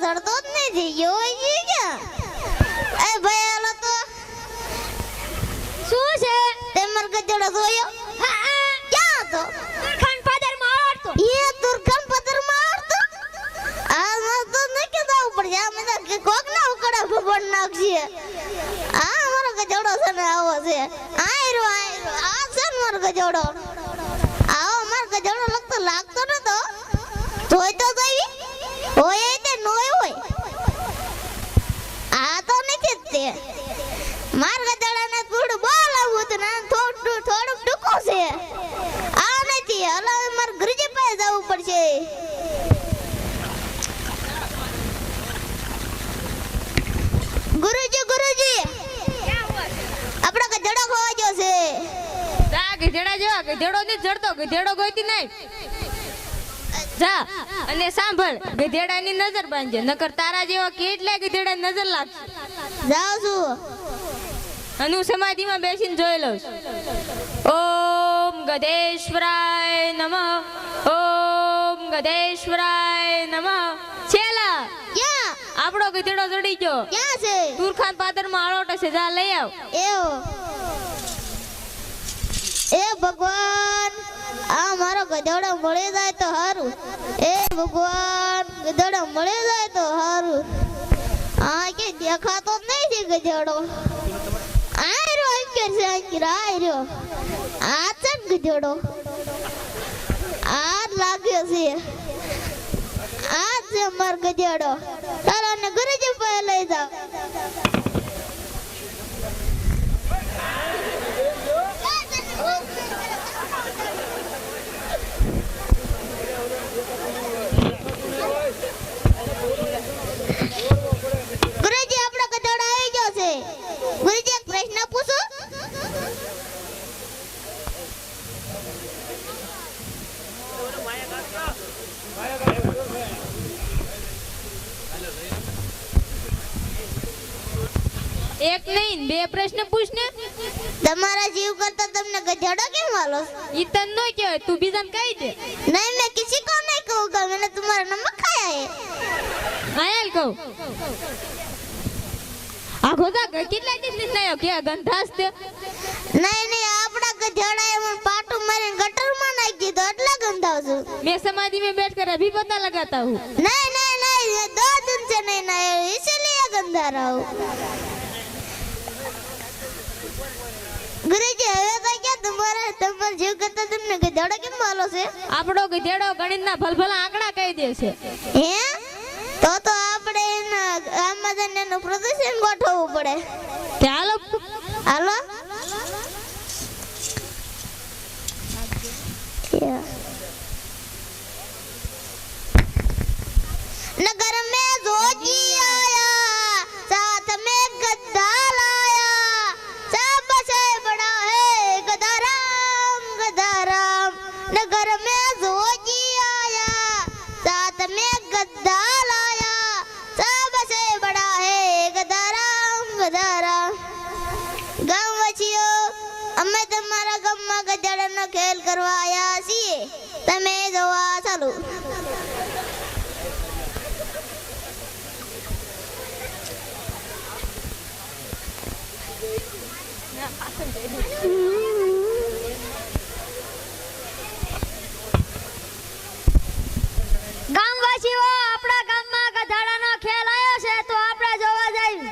જડતો જ નથી યોઈ ક્યાં એ ભાઈ હાલો તો શું છે તેમર ગજડો જોયો ક્યાં તો ખાન ફાધર માં આવડતો એ તુરખાન પથર મારતો આ મત તો નકે દાવ પડે આ મને કે કોક ના ઉકડા ભગવાન નાખશે આ મારો ગજડો છે ને આવો છે આયરો આ છે ને મારો ગજડો આવો મારો ગજડો લાગતો નતો તોય તો જઈ હોય તે નોય હોય આ તો નથી તે માર ગજડાને થોડું બોલાવું તો ના થોડું ટૂંકો છે આ નથી હલો માર ગુરુજી પાસે જવું પડશે ગુરુજી આપણો ગધેડો ખોવા ગયો છે જા ગધેડા જેવા ગધેડો ની જડતો ગધેડો ગોઈતી નહીં જા અને સાંભળ ગધેડાની નજર બાંધજે નકર તારા જેવા કેટલા ગધેડા નજર લાગશે જાઉં છું અને હું સમાધિમાં બેસીને જોઈ લઉં ઓમ ગધેશ્વરાય નમઃ ઓમ ગધેશ્વરાય નમઃ છેલા ક્યાં આપણો ગધેડો ચડી ગયો ક્યાં છે તુરખાન પાદરમાં આળોટે છે જા લઈ આવ એવો એ ભગવાન આ મારો ગધેડો મળી જાય તો સારું એ ભગવાન ગધેડો મળી જાય તો સારું આ કે દેખાતો જ નહીં છે ગધેડો આયરો અંકેર છે અંકેર આયરો આ છે ગધેડો આ લાગ્યો છે આ છે મારો ગધેડો ચાલો ને ગુરુજી પાસે લઈ જાઓ ગુરુજી આપણો ગધેડો આવી ગયો છે ગુરુજી એક પ્રશ્ન પૂછું એક નહીં બે પ્રશ્ન પૂછ ને તમારા જીવ કરતા તમને ગધેડો કેમ વાલો ઈ તન નો કહેવાય તું બીજાને કહી દે नहीं मैं किसी को नहीं कहूँगा मैंने तुम्हारा नंबर खाया है આયાલ કહું આ ગોદા કેટલા દિવસ નથી આવ્યો કે ગંધાસ તે नहीं આપડા ગધેડા એ મને પાટું મારીને ગટરમાં નાખી દીધો એટલે ગંધાવ છું मैं समाधि में बैठकर अभी पता लगाता हूँ नहीं ये 2 दिन से नहीं नहाया इसलिए गंदा रहा हूँ गुरुजी હવે તો क्या તમારા જીવ કરતા તમને ગધેડો કેમ વાલો છે આપણો ગધેડો ગણિતના ભલભલા આંકડા કહી દે છે હે તો આપણે આમાં જઈને એનું પ્રદર્શન ગોઠવવું પડે ચાલો હાલો नगर में जोगी आया साथ में गद्दा लाया सबसे बड़ा है गदाराम नगर में जोगी आया साथ में गद्दा लाया सबसे बड़ा है गदाराम गाँववासियों અમે તમારા ગામમાં ગધેડાનો ખેલ કરવા આવ્યા છીએ તમે જોવા ચાલો ગામવાસીઓ આપણા ગામમાં ગધાડાનો ખેલ આવ્યો છે તો આપણે જોવા જઈએ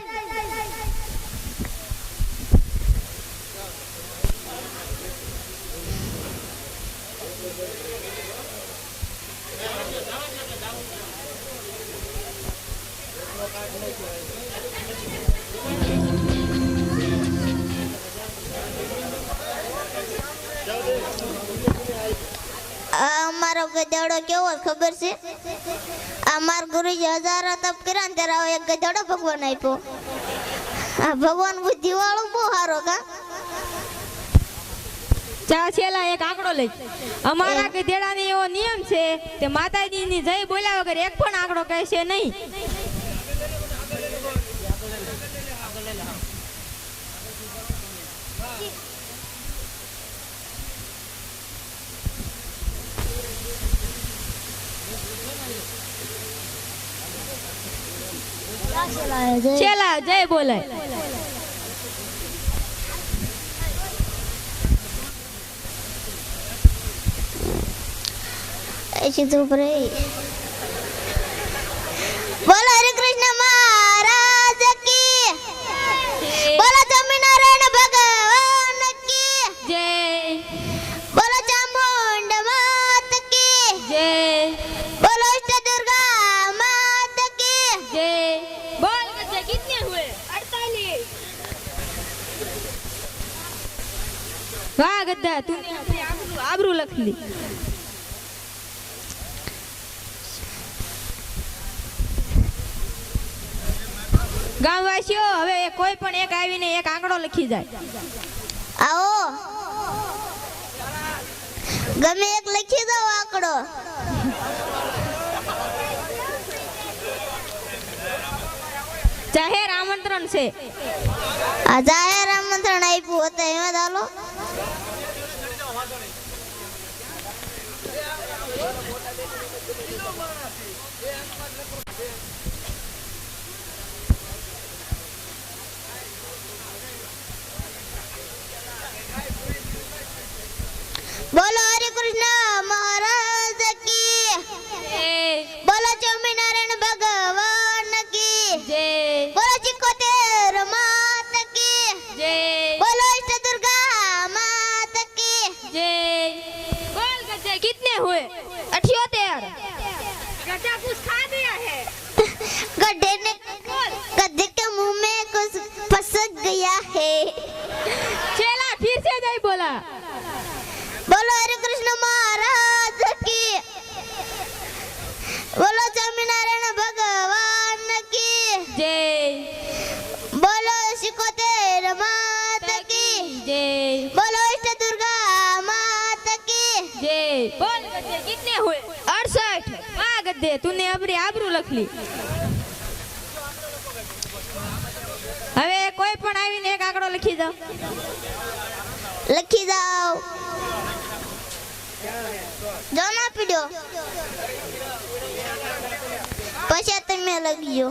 અમારો ગધેડો કેવો ખબર છે અમાર ગુરુજી હજારો તપ કર્યા ને ત્યારે એક ગધેડો ભગવાન આપ્યો આ ભગવાન બુદ્ધિ વાળો બહુ સારો કા ચા છેલા એક આંકડો લઈ અમારા ગધેડાની એવો નિયમ છે કે માતાજીની જય બોલ્યા વગર એક પણ આંકડો કહેશે નહીં છેલ્લા જય બોલાય. ऐसी धूप रही. बोलो हरे कृष्ण महाराज की. बोलो स्वामीनारायण भगवान की. જય बोलो चामुंड मात की. જય बोलो इष्ट दुर्गा मात की. जय. बोल गद्दे कितने हुए? 48. वाह गद्दा, तूने अपनी आबरू लख ली. ગામવાસીઓ, હવે કોઈ પણ એક આવીને એક આંકડો લખી જાય. आओ गमे एक लिखी दो आंकड़ो. જાહેર આમંત્રણ છે. આ જાહેર આમંત્રણ આપ્યું હતું એમાં ચાલો. बोलो हरे कृष्ण महाराज की. જય बोलो स्वामीनारायण भगवान की. જય बोलो चिकोतेर मात की. જય बोलो इष्ट दुर्गा मात की. जय. बोल गद्दे कितने हुए? 78. गद्दा कुछ खा दिया है. गड्ढे ने गड्ढे के मुंह में कुछ फंस गया है. चला फिर से जय बोला. बोलो हरे कृष्ण महाराज की. बोलो स्वामीनारायण भगवान की. जय बोलो शिकोतेर मात की. जय बोलो इष्ट दुर्गा मात की. जय. बोल गद्दे कितने हुए? 68. वाह गद्दे, तूने अपनी आबरू लख ली. હવે કોઈ પણ આવીને એક આંકડો લખી જાઓ. લખી જાઓ. જો ના પીડ્યો પછી તમે લખજો.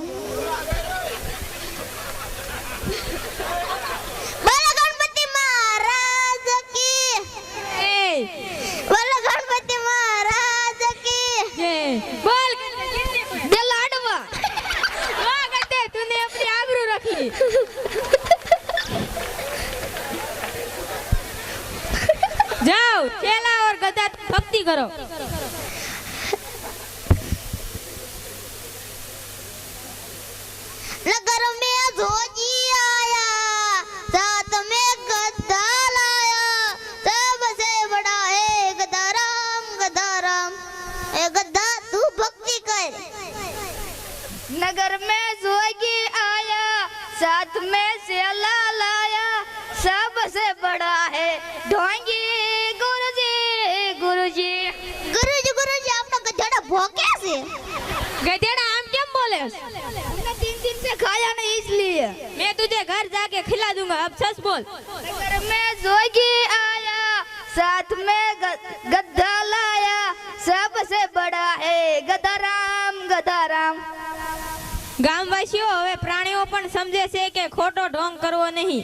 બોલો ગણપતિ મહારાજ કી. જય બોલો ગણપતિ મહારાજ કી. જય. બોલ ગદ્દે કિતને हुए? દિલ આડવા. વાહ ગદ્દે, તूने अपनी आबरू रख ली. जाओ चेला और गधा भक्ति करो. नगर में जोजी आया, साथ में गधा लाया, सबसे बड़ा है गधा राम गधा राम. ए गधा तू भक्ति कर. नगर में जोगी आया, साथ में सेला लाया, सबसे बड़ा है ढोंगी गुरुजी गुरुजी. गुरुजी आपका गधेड़ा भौंके से. गधेड़ा आम क्यों बोले? हमने 3 दिन से खाया नहीं इसलिए. मैं तुझे घर जाके खिला दूंगा. अब सच बोल. नगर में जोगी आया, साथ में गधा लाया, सबसे बड़ा है गधा राम गधा राम. ગામવાસીઓ, હવે પ્રાણીઓ પણ સમજે છે કે ખોટો ઢોંગ કરવો નહીં.